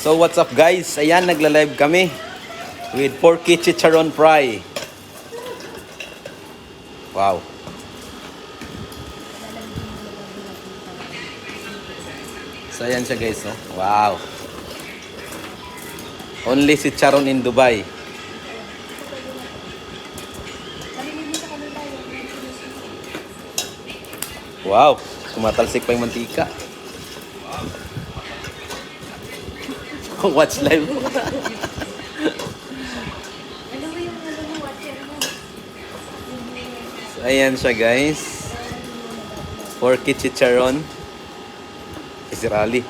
So what's up guys? Ayan, nagla-live kami with Porky Chicharon Fry. Wow. So ayan siya guys, no? Wow. Only Chicharon in Dubai. Wow, tumatalsik pa yung mantika. Watch live. So, ayan siya guys. Porky Chicharon. Si Rally.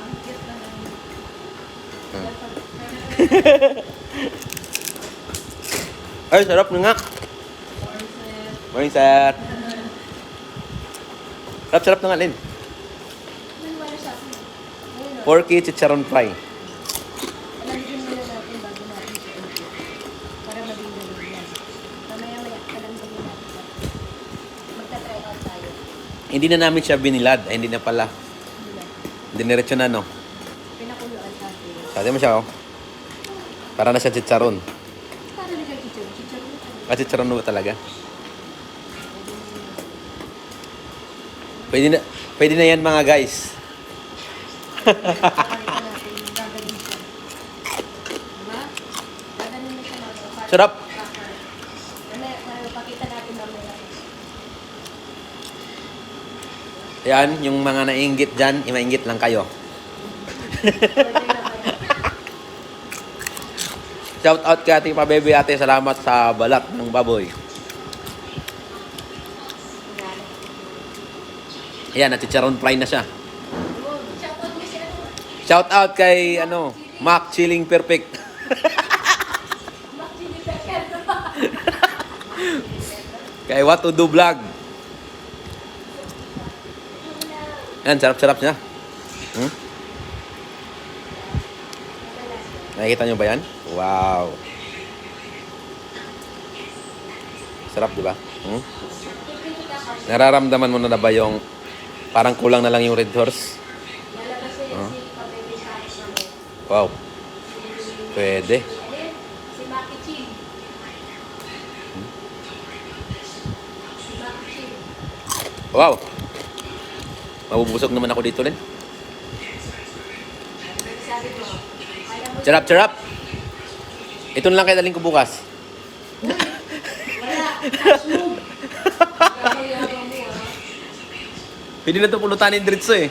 Ay, sarap na nga. Morning, sir. Sarap na nga, Lin. Porky Chicharon Fry. Hindi na namin siya binilad. Ay, hindi na pala. Diniretso na, no? Pinakuluan natin. Sabi mo siya, oh. Para na siya chicharon. Para na siya chicharon. Chicharon. Chicharon mo talaga. Pwede na yan, mga guys. Sarap. Pakita natin mamaya. Yan, yung mga nainggit dyan, imainggit lang kayo. Shout out kay ating pabebe ate, salamat sa balat ng baboy. Ayan, chicharon fry na siya. Shout out kay Mac Chilling Perfect. Kay What to Do Vlog. Yan, sarap-sarap niya. Nakikita nyo ba yan? Wow. Sarap, di ba? Nararamdaman mo na ba yung parang kulang na lang yung red horse? Wow. Pwede. Si Maki Chin. Si Maki Chin. Wow. Mabubusog naman ako dito rin. Charap, charap. Ito na lang kaya daling ko bukas. Wala. Mushroom. Pwede na ito pulutanin diretso eh.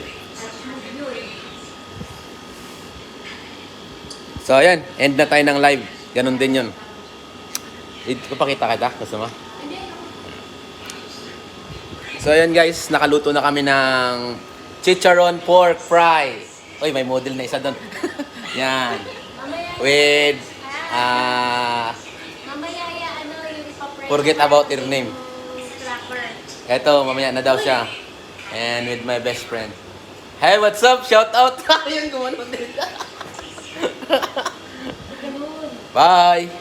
So ayan, end na tayo ng live. Ganon din yun. Ipapakita kita. Gusto mo? So ayan guys, nakaluto na kami ng chicharon pork fry. Uy, may model na isa doon. Yan. With forget about your name. Eto, mamaya na daw siya. And with my best friend. Hey, what's up? Shout out. Ayan, gumanon din. Bye.